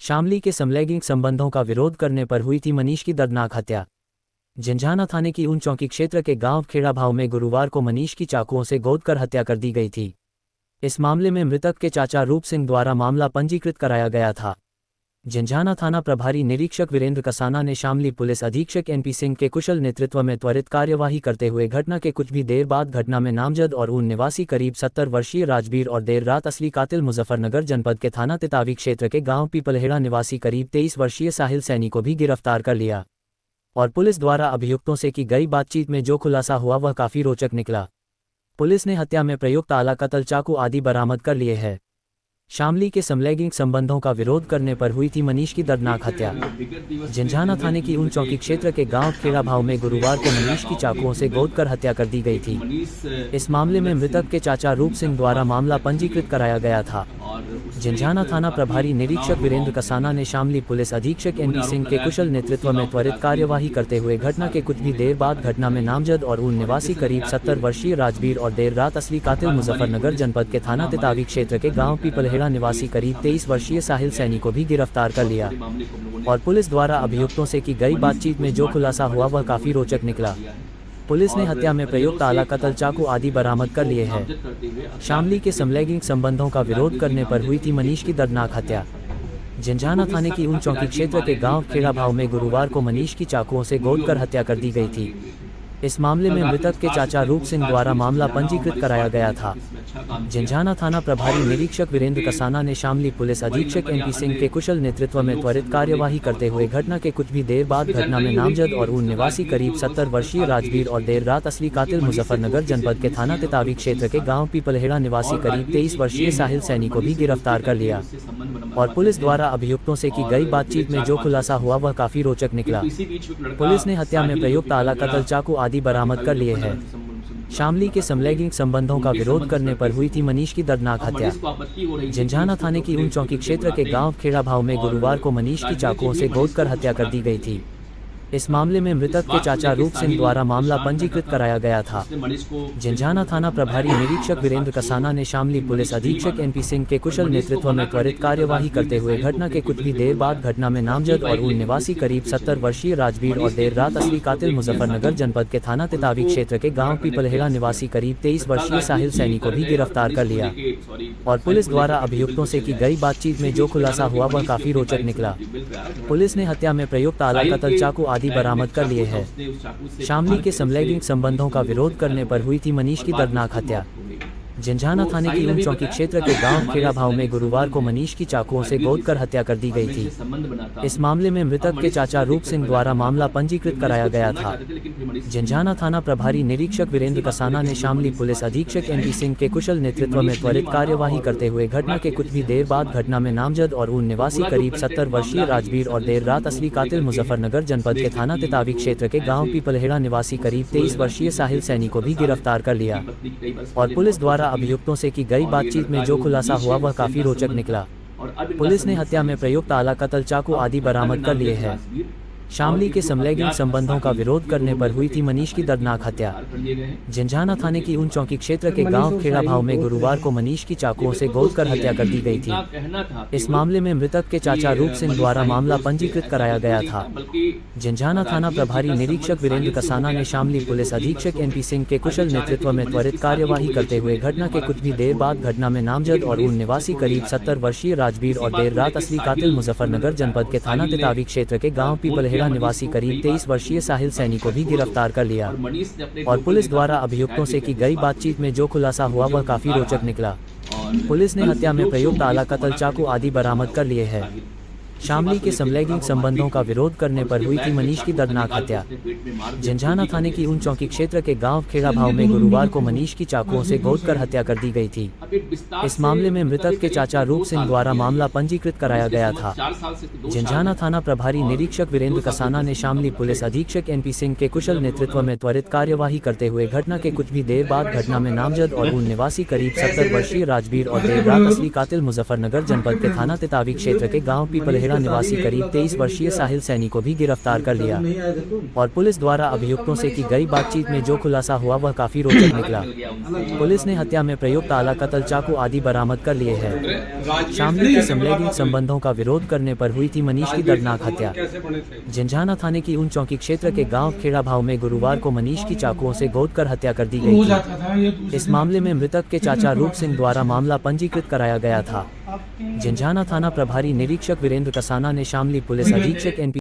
शामली के समलैंगिक संबंधों का विरोध करने पर हुई थी मनीष की दर्दनाक हत्या। झंझाना थाने की ऊन चौकी क्षेत्र के गांव खेड़ा भाव में गुरुवार को मनीष की चाकुओं से गोदकर हत्या कर दी गई थी। इस मामले में मृतक के चाचा रूप सिंह द्वारा मामला पंजीकृत कराया गया था। झंझाना थाना प्रभारी निरीक्षक वीरेंद्र कसाना ने शामली पुलिस अधीक्षक एनपी सिंह के कुशल नेतृत्व में त्वरित कार्यवाही करते हुए घटना के कुछ भी देर बाद घटना में नामजद और ऊन निवासी करीब 70 वर्षीय राजवीर और देर रात असली कातिल मुजफ्फरनगर जनपद के थाना तितावी क्षेत्र के गांव पीपलहेड़ा निवासी करीब 23 वर्षीय साहिल सैनी को भी गिरफ्तार कर लिया और पुलिस द्वारा अभियुक्तों से की गई बातचीत में जो खुलासा हुआ वह काफी रोचक निकला। पुलिस ने हत्या में प्रयुक्त आला कत्ल चाकू आदि बरामद कर लिए हैं। शामली के समलैंगिक संबंधों का विरोध करने पर हुई थी मनीष की दर्दनाक हत्या। झंझाना थाने की ऊन चौकी क्षेत्र के गांव खेड़ा भाव में गुरुवार को मनीष की चाकुओं से गोदकर हत्या कर दी गई थी। इस मामले में मृतक के चाचा रूप सिंह द्वारा मामला पंजीकृत कराया गया था। झंझाना थाना प्रभारी निरीक्षक वीरेंद्र कसाना ने शामली पुलिस अधीक्षक एनपी सिंह के कुशल नेतृत्व में त्वरित कार्यवाही करते हुए घटना के कुछ भी देर बाद घटना में नामजद और ऊन निवासी करीब 70 वर्षीय राजवीर और देर रात असली कातिल मुजफ्फरनगर जनपद के थाना तितावी क्षेत्र के गांव पीपलहेड़ा निवासी करीब 23 वर्षीय साहिल सैनी को भी गिरफ्तार कर लिया और पुलिस द्वारा अभियुक्तों से की गई बातचीत में जो खुलासा हुआ वह काफी रोचक निकला। पुलिस ने हत्या में प्रयुक्त आला कत्ल चाकू आदि बरामद कर लिए हैं। शामली के समलैंगिक संबंधों का विरोध करने पर हुई थी मनीष की दर्दनाक हत्या। झंझाना थाने की ऊन चौकी क्षेत्र के गांव खेड़ा भाव में गुरुवार को मनीष की चाकुओं से गोदकर हत्या कर दी गई थी। इस मामले में मृतक के चाचा रूप सिंह द्वारा मामला पंजीकृत कराया गया था। झंझाना थाना प्रभारी निरीक्षक वीरेंद्र कसाना ने शामली पुलिस अधीक्षक एनपी सिंह के कुशल नेतृत्व में त्वरित कार्यवाही करते हुए घटना के कुछ भी देर बाद घटना में नामजद और ऊन निवासी करीब 70 वर्षीय राजवीर और देर रात असली कातिल मुजफ्फरनगर जनपद के थाना तितावी क्षेत्र के गांव पीपलहेड़ा निवासी करीब 23 वर्षीय साहिल सैनी को भी गिरफ्तार कर लिया और पुलिस द्वारा अभियुक्तों से की गई बातचीत में जो खुलासा हुआ वह काफी रोचक निकला। पुलिस ने हत्या में प्रयुक्त आला कत्ल चाकू आदि बरामद कर लिए हैं। शामली के समलैंगिक संबंधों का विरोध करने पर हुई थी मनीष की दर्दनाक हत्या। झंझाना थाने की ऊन चौकी क्षेत्र के गांव खेड़ा भाव में गुरुवार को मनीष की चाकुओं से गोदकर हत्या कर दी गई थी। इस मामले में मृतक के चाचा रूप सिंह द्वारा मामला पंजीकृत कराया गया था। झंझाना थाना प्रभारी निरीक्षक वीरेंद्र कसाना ने शामली पुलिस अधीक्षक एनपी सिंह के कुशल नेतृत्व में त्वरित कार्यवाही करते हुए घटना के कुछ भी देर बाद घटना में नामजद और ऊन निवासी करीब 70 वर्षीय राजवीर और देर रात असली कातिल मुजफ्फरनगर जनपद के थाना तितावी क्षेत्र के गांव पीपलहेड़ा निवासी करीब 23 वर्षीय साहिल सैनी को भी गिरफ्तार कर लिया और पुलिस द्वारा अभियुक्तों से की गई बातचीत में जो खुलासा हुआ वह काफी रोचक निकला। पुलिस ने हत्या में प्रयुक्त आला कत्ल चाकू आदि बरामद कर लिए हैं। शामली के समलैंगिक संबंधों का विरोध करने पर हुई थी मनीष की दर्दनाक हत्या। झंझाना थाने की ऊन चौकी क्षेत्र के गांव खेड़ा भाव में गुरुवार को मनीष की चाकुओं से गोदकर हत्या कर दी गई थी। इस मामले में मृतक के चाचा रूप सिंह द्वारा मामला पंजीकृत कराया गया था। झंझाना थाना प्रभारी निरीक्षक वीरेंद्र कसाना ने शामली पुलिस अधीक्षक एनपी सिंह के कुशल नेतृत्व में त्वरित कार्यवाही करते हुए घटना के कुछ भी देर बाद घटना में नामजद और ऊन निवासी करीब 70 वर्षीय राजवीर और देर रात असली कातिल मुजफ्फरनगर जनपद के थाना तितावी क्षेत्र के गांव पीपलहेड़ा निवासी करीब 23 वर्षीय साहिल सैनी को भी गिरफ्तार कर लिया और पुलिस द्वारा अभियुक्तों से की गई बातचीत में जो खुलासा हुआ वह काफी रोचक निकला। पुलिस ने हत्या में प्रयुक्त आला कत्ल चाकू आदि बरामद कर लिए हैं। शामली के समलैंगिक संबंधों का विरोध करने पर हुई थी मनीष की दर्दनाक हत्या। झंझाना थाने की ऊन चौकी क्षेत्र के गांव खेड़ा भाव में गुरुवार को मनीष की चाकुओं से गोदकर हत्या कर दी गई थी। इस मामले में मृतक के चाचा रूप सिंह द्वारा मामला पंजीकृत कराया गया था। झंझाना थाना प्रभारी निरीक्षक वीरेंद्र कसाना ने शामली पुलिस अधीक्षक एनपी सिंह के कुशल नेतृत्व में त्वरित कार्यवाही करते हुए घटना के कुछ भी देर बाद घटना में नामजद और ऊन निवासी करीब 70 वर्षीय राजवीर और देर रात असली कातिल मुजफ्फरनगर जनपद के थाना तितावी क्षेत्र के गांव पीपलहेड़ा निवासी करीब 23 वर्षीय साहिल सैनी को भी गिरफ्तार कर लिया और पुलिस द्वारा अभियुक्तों से की गई बातचीत में जो खुलासा हुआ वह काफी रोचक निकला। पुलिस ने हत्या में प्रयुक्त आला कत्ल चाकू आदि बरामद कर लिए हैं। शामली के समलैंगिक संबंधों का विरोध करने पर हुई थी मनीष की दर्दनाक हत्या। झंझाना थाने की ऊन चौकी क्षेत्र के गांव खेड़ा भाव में गुरुवार को मनीष की चाकुओं से गोदकर हत्या कर दी गई थी। इस मामले में मृतक के चाचा रूप सिंह द्वारा मामला पंजीकृत कराया गया था। झंझाना थाना प्रभारी निरीक्षक वीरेंद्र कसाना ने शामली पुलिस अधीक्षक एनपी सिंह के कुशल नेतृत्व में त्वरित कार्यवाही करते हुए घटना के कुछ भी देर बाद घटना में नामजद और ऊन निवासी करीब 70 वर्षीय राजवीर और देर रात असली कातिल मुजफ्फरनगर जनपद के थाना तितावी क्षेत्र के गाँव पीपलहेड़ा खेड़ा निवासी करीब 23 वर्षीय साहिल सैनी को भी गिरफ्तार कर लिया और पुलिस द्वारा अभियुक्तों से की गई बातचीत में जो खुलासा हुआ वह काफी रोचक निकला। पुलिस ने हत्या में प्रयुक्त आला कत्ल, चाकू आदि बरामद कर लिए हैं। शामली के समलैंगिक संबंधों का विरोध करने पर हुई थी मनीष की दर्दनाक हत्या। झंझाना थाने की ऊन चौकी क्षेत्र के गांव खेड़ा भाव में गुरुवार को मनीष की चाकुओं से गोदकर हत्या कर दी गई थी। इस मामले में मृतक के चाचा रूप सिंह द्वारा मामला पंजीकृत कराया गया था। झंझाना थाना प्रभारी निरीक्षक वीरेंद्र कसाना ने शामली पुलिस अधीक्षक NP